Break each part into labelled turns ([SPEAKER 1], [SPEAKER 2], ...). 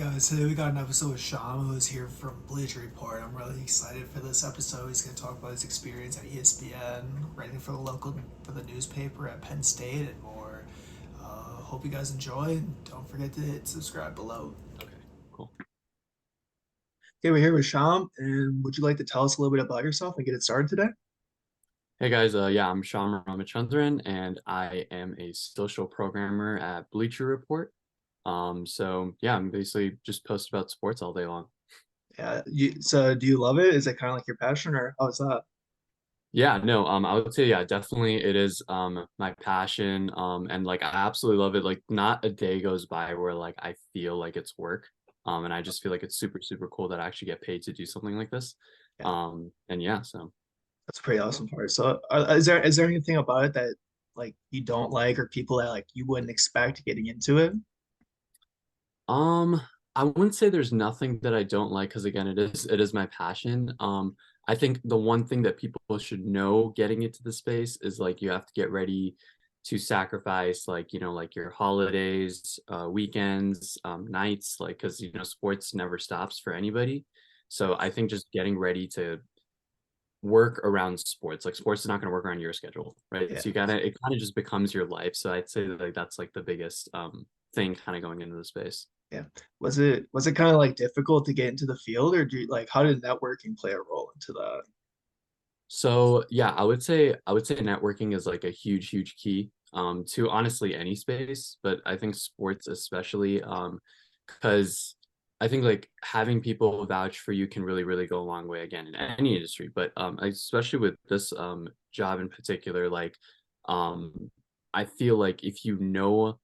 [SPEAKER 1] Guys, today we got an episode with Shyam, who is here from Bleacher Report. I'm really excited for this episode. He's going to talk about his experience at ESPN, writing for the newspaper at Penn State, and more. Hope you guys enjoy. And don't forget to hit subscribe below.
[SPEAKER 2] Okay, cool.
[SPEAKER 1] Okay, we're here with Shyam, and would you like to tell us a little bit about yourself and get it started today?
[SPEAKER 2] Hey guys, yeah, I'm Shyam Ramachandran, and I am a social programmer at Bleacher Report. So yeah, I'm basically just post about sports all day long.
[SPEAKER 1] Yeah. So, do you love it? Is it kind of like your passion, or how is that?
[SPEAKER 2] Yeah, no, I would say yeah, definitely it is my passion. And like I absolutely love it. Like not a day goes by where like I feel like it's work. And I just feel like it's super, super cool that I actually get paid to do something like this.
[SPEAKER 1] Yeah,
[SPEAKER 2] And yeah, so
[SPEAKER 1] that's a pretty awesome part. So, is there anything about it that like you don't like, or people that like you wouldn't expect getting into it?
[SPEAKER 2] Um, I wouldn't say there's nothing that I don't like because again, it is my passion. I think the one thing that people should know getting into the space is like you have to get ready to sacrifice like, like your holidays, weekends, nights, like because sports never stops for anybody. So I think just getting ready to work around sports, like sports is not going to work around your schedule, right?
[SPEAKER 1] Yeah.
[SPEAKER 2] So it kind of just becomes your life. So I'd say like that's like the biggest thing kind of going into the space.
[SPEAKER 1] Yeah. Was it kind of like difficult to get into the field, or like how did networking play a role into that?
[SPEAKER 2] So yeah, I would say networking is like a huge, huge key to honestly any space, but I think sports especially because I think like having people vouch for you can really, really go a long way again in any industry, but especially with this job in particular, like um I feel like if you know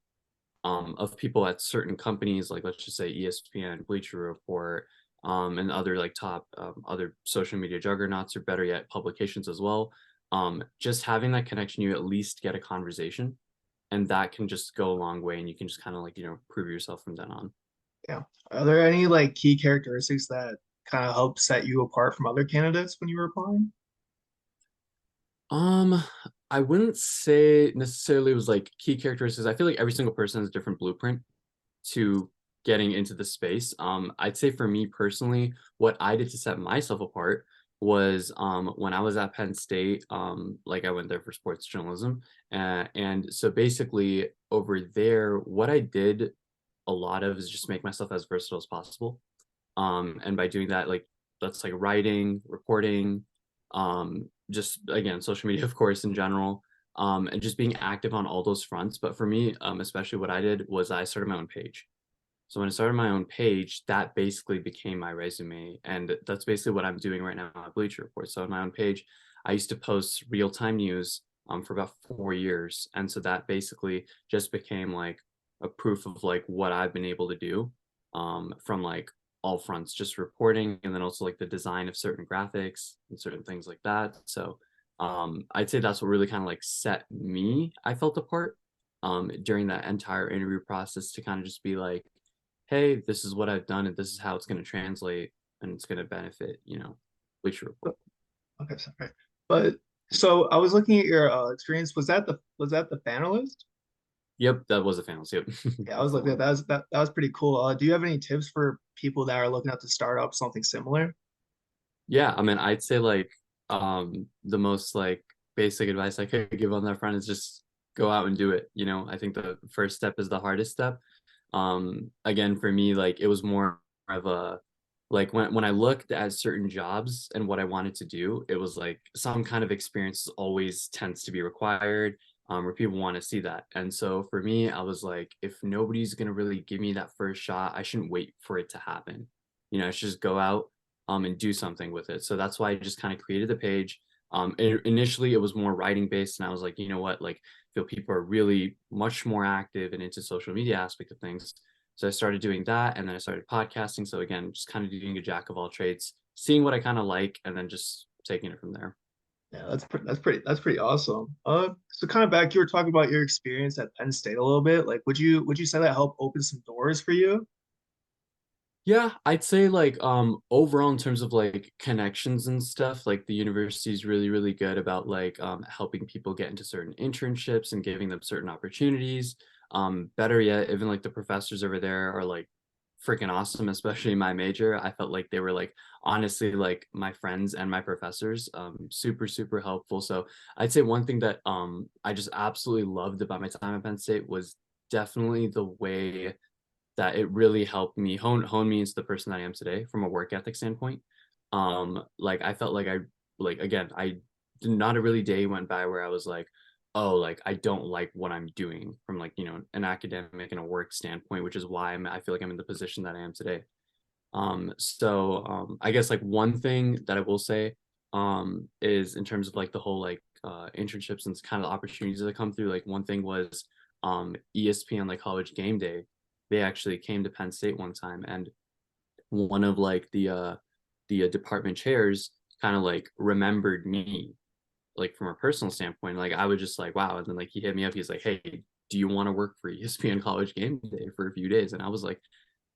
[SPEAKER 2] of people at certain companies, like let's just say ESPN, Bleacher Report, and other like top other social media juggernauts, or better yet, publications as well. Just having that connection, you at least get a conversation, and that can just go a long way, and you can just kind of like prove yourself from then on.
[SPEAKER 1] Yeah. Are there any like key characteristics that kind of help set you apart from other candidates when you were applying?
[SPEAKER 2] Um, I wouldn't say necessarily it was like key characteristics. I feel like every single person has a different blueprint to getting into the space. I'd say for me personally, what I did to set myself apart was when I was at Penn State, like I went there for sports journalism. And so basically over there, what I did a lot of is just make myself as versatile as possible. And by doing that, like that's like writing, reporting, just again, social media, of course, in general, and just being active on all those fronts. But for me, especially what I did was I started my own page. So when I started my own page, that basically became my resume. And that's basically what I'm doing right now at Bleacher Report. So on my own page, I used to post real-time news for about 4 years. And so that basically just became like a proof of like what I've been able to do from like all fronts, just reporting and then also like the design of certain graphics and certain things like that. So I'd say that's what really kind of like set me, I felt apart during that entire interview process to kind of just be like, hey, this is what I've done and this is how it's going to translate and it's going to benefit, Bleacher Report.
[SPEAKER 1] Okay, sorry. But so I was looking at your experience. Was that the panelist?
[SPEAKER 2] Yep, that was a finals. Yep.
[SPEAKER 1] Yeah, I was looking at that was pretty cool. Do you have any tips for people that are looking out to start up something similar?
[SPEAKER 2] Yeah, I mean, I'd say like the most like basic advice I could give on that front is just go out and do it. I think the first step is the hardest step. Again, for me, like it was more of a like when I looked at certain jobs and what I wanted to do, it was like some kind of experience always tends to be required, where people want to see that. And so for me, I was like, if nobody's gonna really give me that first shot, I shouldn't wait for it to happen. I should just go out and do something with it. So that's why I just kind of created the page. Initially, it was more writing based, and I was like, you know what, like, I feel people are really much more active and into social media aspect of things. So I started doing that, and then I started podcasting. So again, just kind of doing a jack of all trades, seeing what I kind of like, and then just taking it from there.
[SPEAKER 1] Yeah, that's pretty awesome. So kind of back, you were talking about your experience at Penn State a little bit. Like, would you say that helped open some doors for you?
[SPEAKER 2] Yeah, I'd say like overall in terms of like connections and stuff, like the university is really, really good about like helping people get into certain internships and giving them certain opportunities. Better yet, even like the professors over there are like freaking awesome, especially my major. I felt like they were like honestly like my friends and my professors, super, super helpful. So I'd say one thing that I just absolutely loved about my time at Penn State was definitely the way that it really helped me hone me into the person that I am today from a work ethic standpoint. Like I felt like I like again, I not a really day went by where I was like, oh, like I don't like what I'm doing from like, an academic and a work standpoint, which is why I feel like I'm in the position that I am today. I guess like one thing that I will say is in terms of like the whole like internships and kind of opportunities that come through, like one thing was ESPN like college game day. They actually came to Penn State one time, and one of like the department chairs kind of like remembered me like from a personal standpoint. Like I was just like, wow. And then like he hit me up, he's like, hey, do you want to work for ESPN college game day for a few days? And I was like,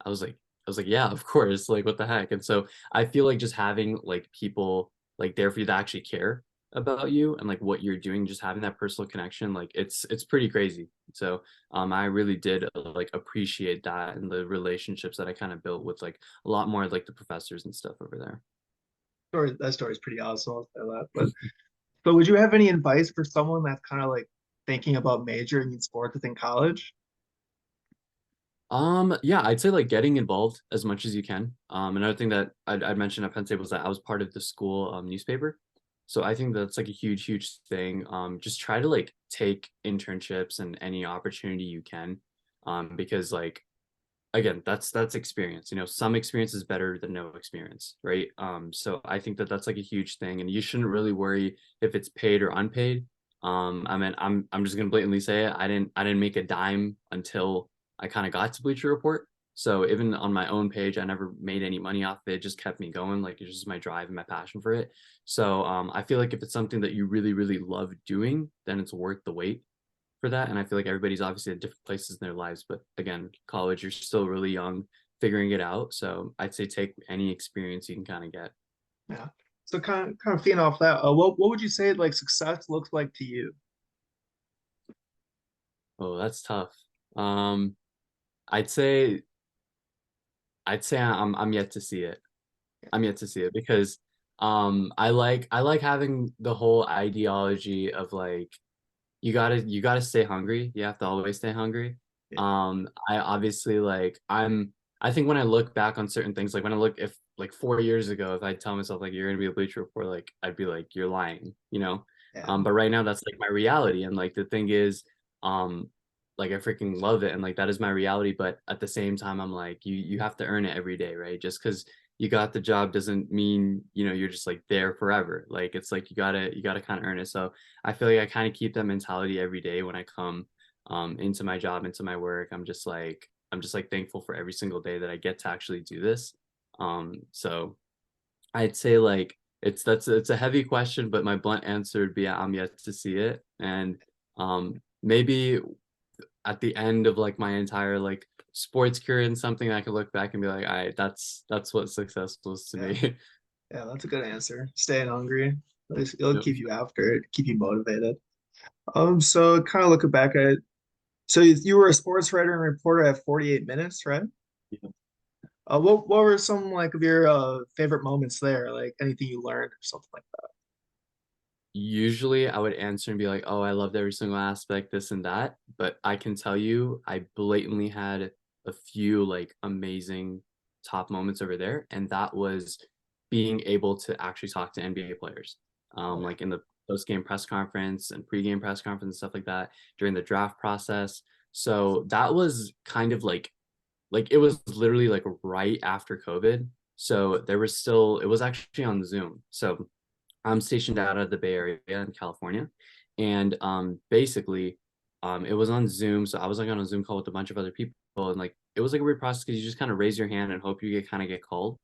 [SPEAKER 2] I was like, yeah, of course. Like, what the heck? And so I feel like just having like people like there for you that actually care about you and like what you're doing, just having that personal connection, like it's pretty crazy. So I really did like appreciate that and the relationships that I kind of built with like a lot more like the professors and stuff over there.
[SPEAKER 3] That story's pretty awesome. I'll say that. But would you have any advice for someone that's kind of like thinking about majoring in sports within college?
[SPEAKER 2] Yeah, I'd say like getting involved as much as you can. Another thing that I'd mentioned at Penn State was that I was part of the school newspaper. So I think that's like a huge, huge thing. Just try to like take internships and any opportunity you can. Because like again, that's experience. Some experience is better than no experience, right? So I think that that's like a huge thing, and you shouldn't really worry if it's paid or unpaid. I mean, I'm just gonna blatantly say it. I didn't make a dime until I kind of got to Bleacher Report. So even on my own page, I never made any money off of it. It just kept me going. Like it's just my drive and my passion for it. So I feel like if it's something that you really, really love doing, then it's worth the wait for that. And I feel like everybody's obviously at different places in their lives. But again, college, you're still really young, figuring it out. So I'd say take any experience you can kind of get.
[SPEAKER 3] Yeah. So kind of feeding off that, what would you say like success looks like to you?
[SPEAKER 2] Oh, that's tough. Um, I'd say I'm yet to see it. I'm yet to see it because I like having the whole ideology of like you gotta stay hungry. You have to always stay hungry.
[SPEAKER 3] Yeah.
[SPEAKER 2] I obviously I think when I look back on certain things, like when I look if like 4 years ago, if I tell myself like you're gonna be a Bleacher Report, like I'd be like, you're lying.
[SPEAKER 3] Yeah.
[SPEAKER 2] But right now that's like my reality. And like the thing is, um, like I freaking love it and like that is my reality. But at the same time, I'm like, you have to earn it every day, right? Just because you got the job doesn't mean, you're just like there forever. Like it's like you gotta kind of earn it. So I feel like I kind of keep that mentality every day when I come into my job, into my work. I'm just like thankful for every single day that I get to actually do this. So I'd say like it's a heavy question, but my blunt answer would be I'm yet to see it. And maybe at the end of like my entire like sports career and something I could look back and be like, all right, that's what success was to
[SPEAKER 3] Yeah.
[SPEAKER 2] me.
[SPEAKER 3] Yeah, that's a good answer. Staying hungry. At least it'll
[SPEAKER 2] Yep.
[SPEAKER 3] keep you after it, keep you motivated. So kind of looking back at so you were a sports writer and reporter at 48 minutes, right?
[SPEAKER 2] Yeah.
[SPEAKER 3] What were some like of your favorite moments there? Like anything you learned or something like
[SPEAKER 2] Usually I would answer and be like, oh, I loved every single aspect, this and that. But I can tell you, I blatantly had a few like amazing top moments over there. And that was being able to actually talk to NBA players.
[SPEAKER 3] that?
[SPEAKER 2] Like in the post-game press conference and pre-game press conference and stuff like that during the draft process. So that was kind of like it was literally like right after COVID. So there was still it was actually on Zoom. So I'm stationed out of the Bay Area in California, and basically, it was on Zoom. So I was like on a Zoom call with a bunch of other people, and like it was like a weird process because you just kind of raise your hand and hope you get called.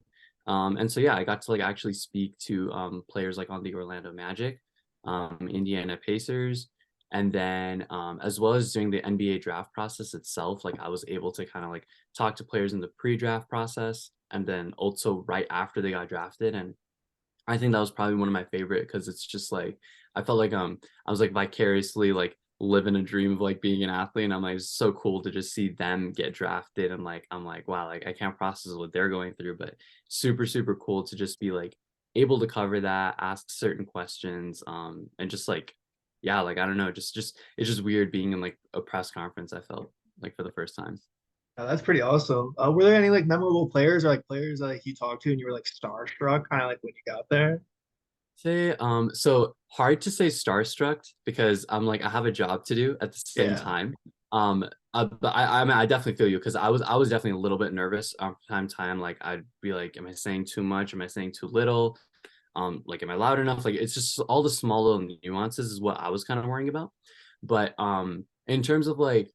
[SPEAKER 2] And so yeah, I got to like actually speak to players like on the Orlando Magic, Indiana Pacers, and then as well as during the NBA draft process itself, like I was able to kind of like talk to players in the pre-draft process, and then also right after they got drafted, and I think that was probably one of my favorite because it's just like I felt like I was like vicariously like living a dream of like being an athlete, and I'm like, it's so cool to just see them get drafted, and like I'm like, wow, like I can't process what they're going through, but super cool to just be like able to cover that, ask certain questions, and just like, yeah, like I don't know, just it's just weird being in like a press conference. I felt like for the first time.
[SPEAKER 3] That's pretty awesome. Were there any like memorable players or like players that like you talked to and you were like starstruck, kind of like when you got there?
[SPEAKER 2] Say, so hard to say starstruck because I'm like I have a job to do at the same
[SPEAKER 3] Yeah.
[SPEAKER 2] time. Um, but I mean I definitely feel you because I was definitely a little bit nervous from time to time. Like I'd be like, am I saying too much? Am I saying too little? Like am I loud enough? Like it's just all the small little nuances is what I was kind of worrying about. But in terms of like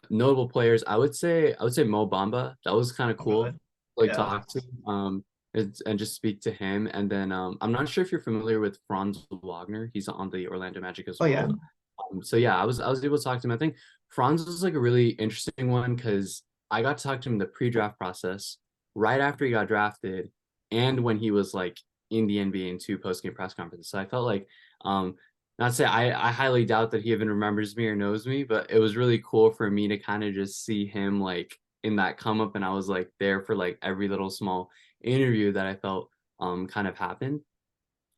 [SPEAKER 2] notable players, I would say Mo Bamba. That was kind of
[SPEAKER 3] Okay.
[SPEAKER 2] cool. Like
[SPEAKER 3] Yeah.
[SPEAKER 2] talk to and just speak to him. And then I'm not sure if you're familiar with Franz Wagner. He's on the Orlando Magic as
[SPEAKER 3] Oh yeah.
[SPEAKER 2] well. So yeah, I was able to talk to him. I think Franz was like a really interesting one because I got to talk to him in the pre-draft process right after he got drafted, and when he was like in the NBA in two post-game press conferences. So I felt like not to say I highly doubt that he even remembers me or knows me, but it was really cool for me to kind of just see him like in that come up, and I was like there for like every little small interview that I felt kind of happened.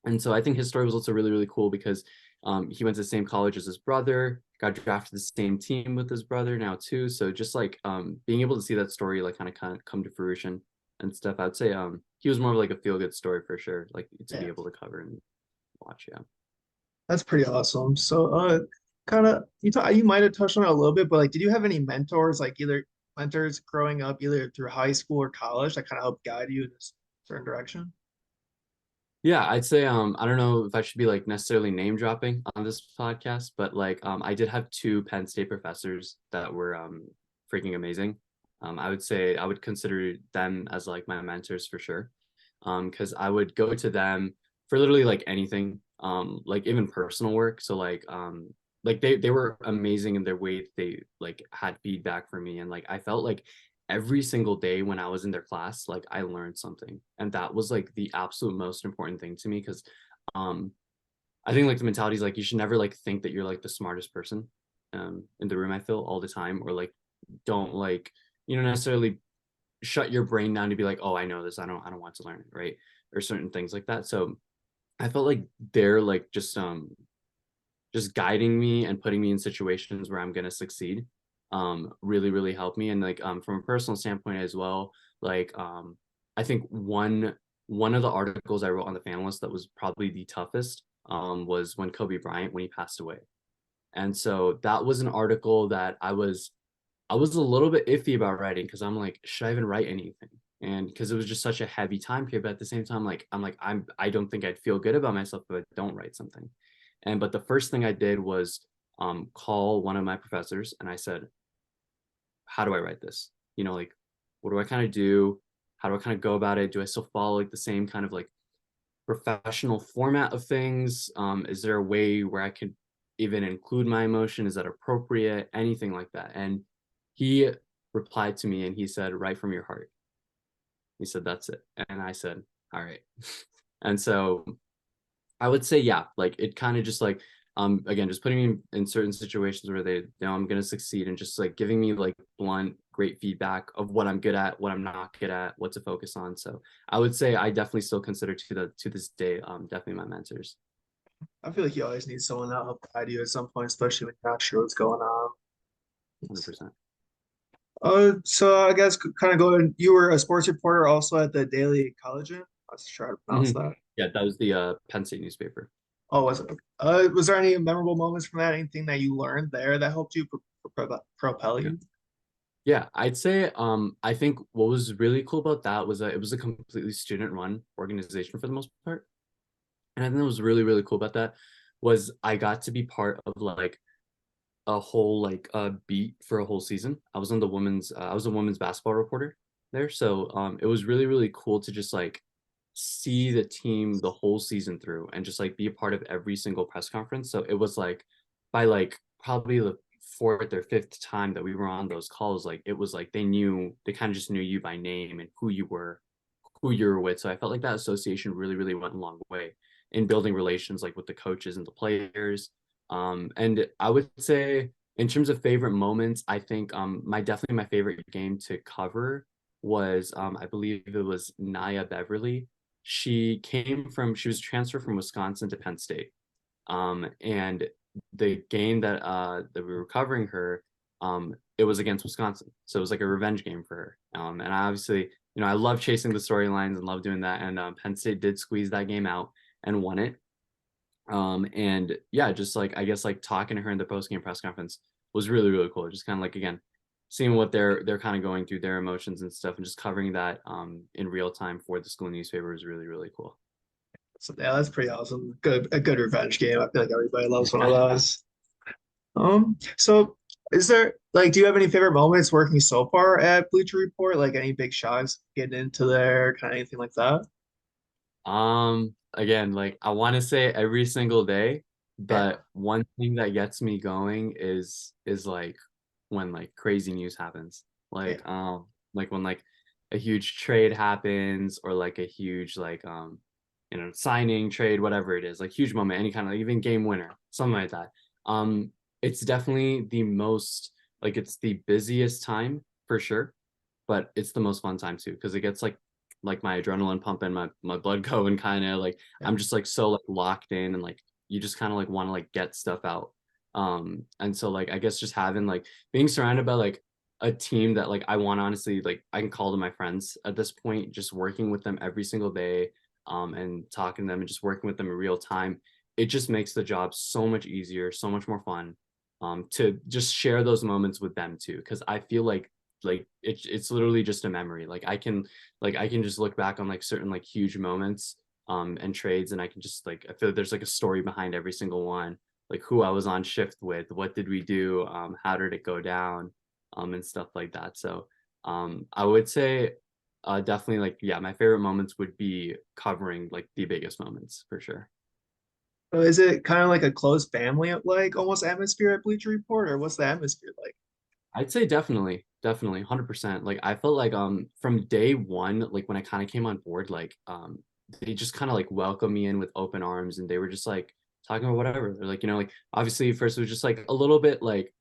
[SPEAKER 2] And so I think his story was also really cool because he went to the same college as his brother, got drafted to the same team with his brother now too. So just like being able to see that story like kind of come to fruition and stuff, I'd say he was more of like a feel good story for sure, like to be
[SPEAKER 3] Yeah.
[SPEAKER 2] able to cover and watch. Yeah.
[SPEAKER 3] That's pretty awesome. So kind of you might have touched on it a little bit, but like did you have any mentors, like either mentors growing up either through high school or college that kind of helped guide you in this certain direction?
[SPEAKER 2] Yeah, I'd say I don't know if I should be like necessarily name dropping on this podcast, but like I did have two Penn State professors that were freaking amazing. I would say I would consider them as like my mentors for sure. Because I would go to them for literally like anything, like even personal work. So like they were amazing in their way that they like had feedback for me, and like I felt like every single day when I was in their class, like I learned something. And that was like the absolute most important thing to me because um I think like the mentality is like you should never like think that you're like the smartest person in the room, I feel all the time, or like don't like, necessarily shut your brain down to be like, oh, I know this. I don't want to learn it, right? Or certain things like that. So I felt like they're like just guiding me and putting me in situations where I'm gonna succeed. Really helped me. And like from a personal standpoint as well, like I think one of the articles I wrote on the fan list that was probably the toughest was when Kobe Bryant when he passed away. And so that was an article that I was a little bit iffy about writing because I'm like, should I even write anything? And because it was just such a heavy time period, but at the same time, like I don't think I'd feel good about myself if I don't write something. And but the first thing I did was call one of my professors and I said, how do I write this? Like what do I kind of do? How do I kind of go about it? Do I still follow like the same kind of like professional format of things? Is there a way where I could even include my emotion? Is that appropriate? Anything like that? And he replied to me and he said, write from your heart. He said, that's it. And I said, all right. And so I would say, yeah, like it kind of just like, again, just putting me in certain situations where they know I'm going to succeed and just like giving me like blunt, great feedback of what I'm good at, what I'm not good at, what to focus on. So I would say I definitely still consider to this day, definitely my mentors.
[SPEAKER 3] I feel like you always need someone to help guide you at some point, especially when you're not sure what's going on.
[SPEAKER 2] 100%.
[SPEAKER 3] So I guess kind of going, you were a sports reporter also at the Daily Collegian. I was trying to pronounce
[SPEAKER 2] Mhm.
[SPEAKER 3] that.
[SPEAKER 2] Yeah, that was the Penn State newspaper.
[SPEAKER 3] Oh, was it? Was there any memorable moments from that? Anything that you learned there that helped you propel
[SPEAKER 2] Yeah.
[SPEAKER 3] you?
[SPEAKER 2] Yeah, I'd say I think what was really cool about that was that it was a completely student run organization for the most part. And I think what was really cool about that was I got to be part of like a whole like beat for a whole season. I was a women's basketball reporter there. So it was really cool to just like see the team the whole season through and just like be a part of every single press conference. So it was like by like probably the fourth or fifth time that we were on those calls, like it was like they kind of just knew you by name and who you were with. So I felt like that association really went a long way in building relations like with the coaches and the players. And I would say in terms of favorite moments, I think definitely my favorite game to cover was I believe it was Nia Beverly. She was transferred from Wisconsin to Penn State. And the game that we were covering her, it was against Wisconsin. So it was like a revenge game for her. And I obviously, I love chasing the storylines and love doing that. And Penn State did squeeze that game out and won it. And yeah, just like I guess like talking to her in the post game press conference was really, really cool. Just kind of like again, seeing what they're kind of going through, their emotions and stuff, and just covering that in real time for the school newspaper was really, really cool.
[SPEAKER 3] So yeah, that's pretty awesome. A good revenge game. I feel like everybody loves one of those. So is there like, do you have any favorite moments working so far at Bleacher Report? Like any big shots getting into there, kind of anything like that?
[SPEAKER 2] Again, like I want to say every single day,
[SPEAKER 3] Yeah.
[SPEAKER 2] but one thing that gets me going is like when like crazy news happens.
[SPEAKER 3] Yeah.
[SPEAKER 2] Like when like a huge trade happens or like a huge like signing, trade, whatever it is, like huge moment, any kind of like, even game winner, something like that. It's definitely the most like it's the busiest time for sure, but it's the most fun time too because it gets like my adrenaline pumping, my blood going, kind of like
[SPEAKER 3] Yeah.
[SPEAKER 2] I'm just like so like locked in and like you just kind of like want to like get stuff out. And so like I guess just having like being surrounded by like a team that like I want honestly like I can call them my friends at this point, just working with them every single day, and talking to them and just working with them in real time. It just makes the job so much easier, so much more fun. To just share those moments with them too, because I feel like it's literally just a memory. Like I can just look back on like certain like huge moments and trades, and I can just like I feel like there's like a story behind every single one, like who I was on shift with, what did we do, how did it go down, and stuff like that. So I would say definitely like yeah, my favorite moments would be covering like the biggest moments for sure.
[SPEAKER 3] So is it kind of like a close family, like almost atmosphere at Bleacher Report, or what's the atmosphere like?
[SPEAKER 2] I'd say definitely 100%. Like I felt like from day one, like when I kind of came on board, like they just kind of like welcomed me in with open arms and they were just like talking about whatever. They're like, like obviously first it was just like a little bit like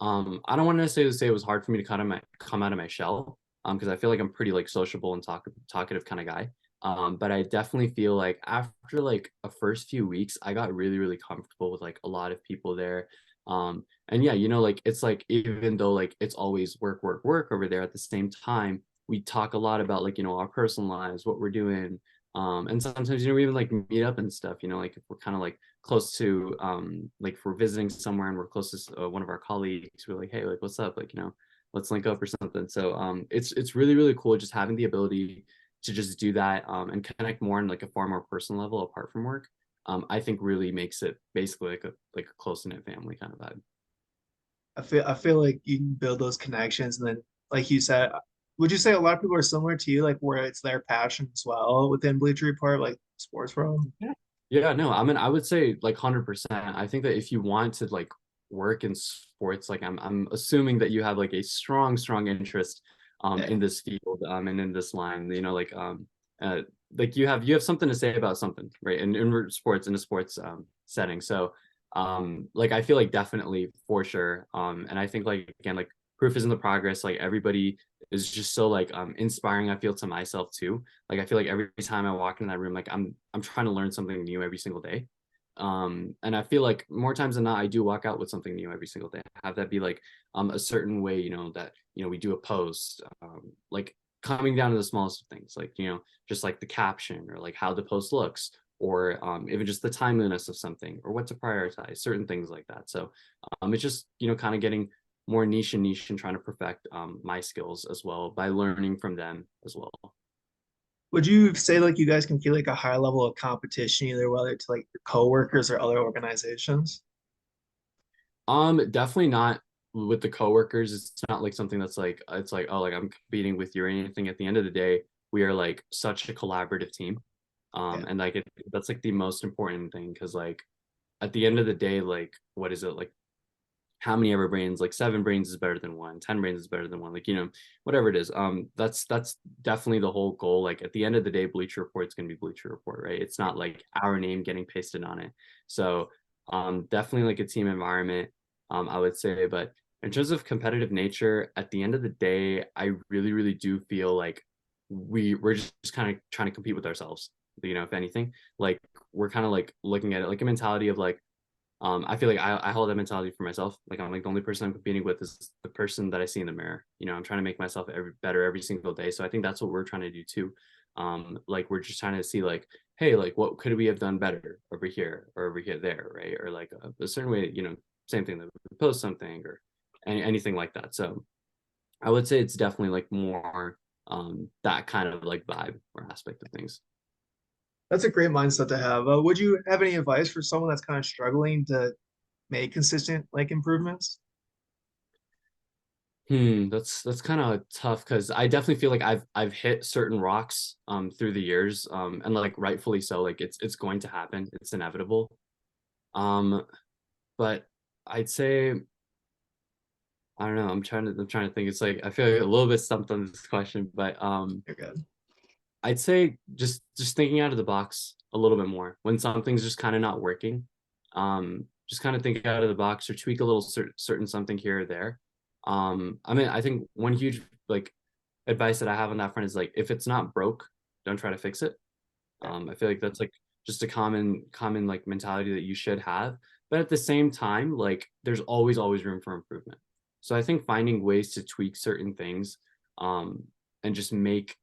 [SPEAKER 2] I don't want to necessarily say it was hard for me to come out of my shell because I feel like I'm pretty like sociable and talkative kind of guy. But I definitely feel like after like a first few weeks, I got really, really comfortable with like a lot of people there. And yeah, like it's like even though like it's always work, work, work over there, at the same time, we talk a lot about like, our personal lives, what we're doing. And sometimes, we even like meet up and stuff, like if we're kind of like close to like if we're visiting somewhere and we're close to one of our colleagues, we're like, hey, like what's up? Like, let's link up or something. So it's really, really cool just having the ability to just do that and connect more on like a far more personal level apart from work. I think really makes it basically like a close knit family kind of vibe.
[SPEAKER 3] I feel like you can build those connections, and then like you said, would you say a lot of people are similar to you, like where it's their passion as well within Bleacher Report, like sports realm?
[SPEAKER 2] Yeah. Yeah, no, I mean, I would say like 100%. I think that if you want to like work in sports, like I'm assuming that you have like a strong interest
[SPEAKER 3] Yeah.
[SPEAKER 2] in this field and in this line, uh like you have something to say about something, right? In sports in a sports setting. So like I feel like definitely for sure. And I think like again, like proof is in the progress, like everybody is just so like inspiring, I feel, to myself too. Like I feel like every time I walk in that room, like I'm trying to learn something new every single day. And I feel like more times than not I do walk out with something new every single day. Have that be like a certain way, that we do a post, like coming down to the smallest of things, like just like the caption or like how the post looks, or even just the timeliness of something or what to prioritize, certain things like that. So it's just kind of getting more niche and trying to perfect my skills as well by learning from them as well.
[SPEAKER 3] Would you say like you guys can feel like a high level of competition, either whether to like your coworkers or other organizations?
[SPEAKER 2] Definitely not with the coworkers. It's not like something that's like it's like, oh, like I'm competing with you or anything. At the end of the day, we are like such a collaborative team.
[SPEAKER 3] Yeah.
[SPEAKER 2] And like that's like the most important thing because like at the end of the day, like what is it like? How many ever brains? Like 7 brains is better than one. 10 brains is better than one. Like whatever it is. That's definitely the whole goal. Like at the end of the day, Bleacher Report is gonna be Bleacher Report, right? It's not like our name getting pasted on it. So Definitely like a team environment, I would say. But in terms of competitive nature, at the end of the day, I really, really do feel like we're just kind of trying to compete with ourselves. You know, if anything, like we're kind of like looking at it like a mentality of like, I feel like I hold that mentality for myself. Like I'm like the only person I'm competing with is the person that I see in the mirror. You know, I'm trying to make myself better every single day. So I think that's what we're trying to do too. Like we're just trying to see like, hey, like what could we have done better over here or over here there, right? Or like a certain way, you know, same thing that we post something or anything like that. So I would say it's definitely like more that kind of like vibe or aspect of things.
[SPEAKER 3] That's a great mindset to have. Would you have any advice for someone that's kind of struggling to make consistent like improvements?
[SPEAKER 2] That's kind of tough because I definitely feel like I've hit certain rocks through the years and like rightfully so, like it's going to happen, it's inevitable. Um but I'd say I don't know, I'm trying to think. It's like I feel like a little bit stumped on this question, but
[SPEAKER 3] You're good.
[SPEAKER 2] I'd say just thinking out of the box a little bit more when something's just kind of not working. Just kind of think out of the box or tweak a little certain something here or there. I mean, I think one huge like advice that I have on that front is like if it's not broke, don't try to fix it.
[SPEAKER 3] Yeah,
[SPEAKER 2] I feel like that's like just a common like mentality that you should have. But at the same time, like there's always room for improvement. So I think finding ways to tweak certain things um and just make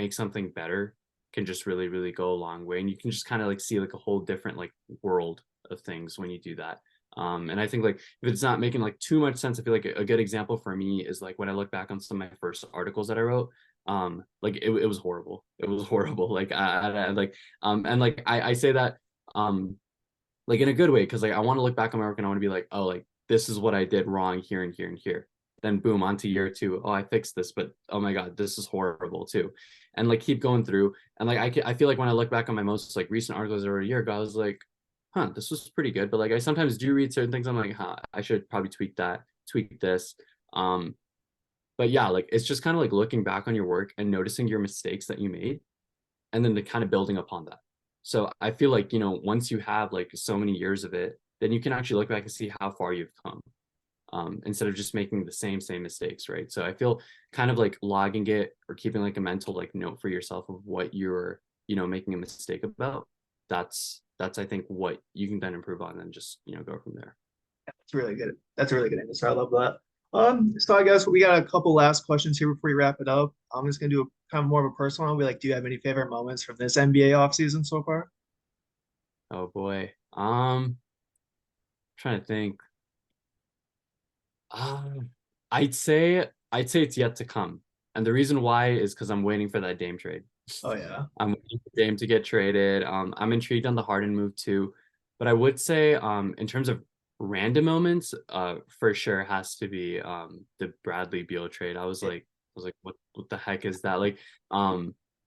[SPEAKER 2] something better can just really go a long way, and you can just kind of like see like a whole different like world of things when you do that. And I think like if it's not making like too much sense, I feel like a good example for me is like when I look back on some of my first articles that I wrote, like it was horrible, it was horrible, like like and like I say that um like in a good way because like I want to look back on my work and I want to be like, oh, like this is what I did wrong here and here and here. Then boom, on to year two. Oh, I fixed this, but oh my god, this is horrible too. And like keep going through. And like I feel like when I look back on my most like recent articles over a year ago, I was like, huh, this was pretty good. But like I sometimes do read certain things. I'm like, huh, I should probably tweak that, tweak this. Um, but yeah, like it's just kind of like looking back on your work and noticing your mistakes that you made and then the kind of building upon that. So I feel like, you know, once you have like so many years of it, then you can actually look back and see how far you've come, instead of just making the same mistakes, right? So I feel kind of like logging it or keeping like a mental like note for yourself of what you're, you know, making a mistake about. That's I think what you can then improve on and just, you know, go from there.
[SPEAKER 3] that's really good. That's a really good answer. I love that. So I guess we got a couple last questions here before we wrap it up. I'm just gonna do a kind of more of a personal one. Be like, do you have any favorite moments from this NBA offseason so far?
[SPEAKER 2] Oh boy. Trying to think. Um, I'd say it's yet to come. And the reason why is because I'm waiting for that Dame trade.
[SPEAKER 3] Oh yeah.
[SPEAKER 2] I'm waiting for Dame to get traded. I'm intrigued on the Harden move too. But I would say, in terms of random moments, for sure has to be the Bradley Beal trade. I was like, what the heck is that? Like,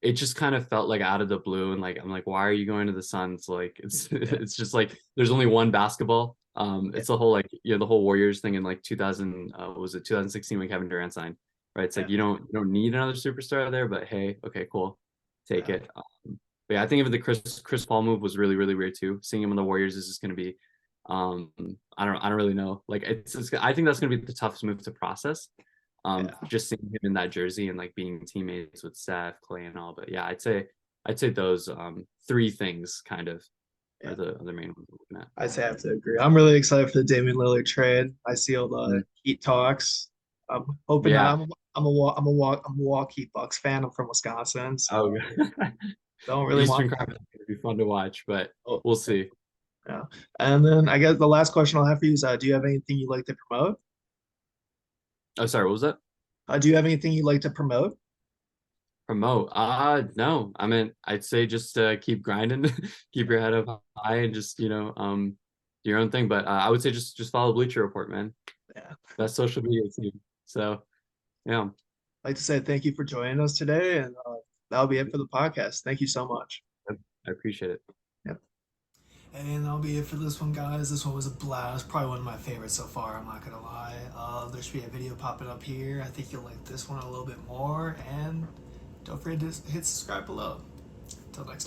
[SPEAKER 2] it just kind of felt like out of the blue, and like I'm like, why are you going to the Suns? Like, it's
[SPEAKER 3] Yeah.
[SPEAKER 2] it's just like there's only one basketball.
[SPEAKER 3] Yeah.
[SPEAKER 2] It's the whole like the whole Warriors thing in like 2000, was it 2016 when Kevin Durant signed? Right. It's
[SPEAKER 3] Yeah.
[SPEAKER 2] like you don't need another superstar there, but hey, okay, cool, take
[SPEAKER 3] Yeah.
[SPEAKER 2] it. But yeah, I think of the Chris Paul move was really weird too. Seeing him on the Warriors is just going to be, um, I don't really know. Like I think that's going to be the toughest move to process.
[SPEAKER 3] Yeah.
[SPEAKER 2] Just seeing him in that jersey and like being teammates with Steph, Clay, and all. But yeah, I'd say those three things kind of
[SPEAKER 3] Yeah.
[SPEAKER 2] are the main ones we're looking at.
[SPEAKER 3] I'd say I have to agree. I'm really excited for the Damian Lillard trade. I see all the
[SPEAKER 2] Mm.
[SPEAKER 3] Heat talks. I'm hoping
[SPEAKER 2] Yeah.
[SPEAKER 3] I'm a Milwaukee Bucks fan. I'm from Wisconsin,
[SPEAKER 2] Oh,
[SPEAKER 3] so don't really want
[SPEAKER 2] Eastern
[SPEAKER 3] that.
[SPEAKER 2] Conference would be fun to watch, but
[SPEAKER 3] Oh,
[SPEAKER 2] we'll see.
[SPEAKER 3] yeah. And then I guess the last question I'll have for you is, do you have anything you'd like to promote?
[SPEAKER 2] Oh, sorry, what was that?
[SPEAKER 3] Do you have anything you'd like to promote?
[SPEAKER 2] Promote? No. I mean, I'd say just keep grinding, keep your head up high, and just do your own thing. But I would say just follow Bleacher Report, man.
[SPEAKER 3] Yeah.
[SPEAKER 2] Best social media team. So yeah,
[SPEAKER 3] I'd like to say thank you for joining us today, and that'll be it for the podcast. Thank you so much.
[SPEAKER 2] I appreciate it.
[SPEAKER 3] Yep.
[SPEAKER 1] And that'll be it for this one, guys. This one was a blast. Probably one of my favorites so far, I'm not gonna lie. There should be a video popping up here. I think you'll like this one a little bit more. And don't forget to hit subscribe below. Until next time.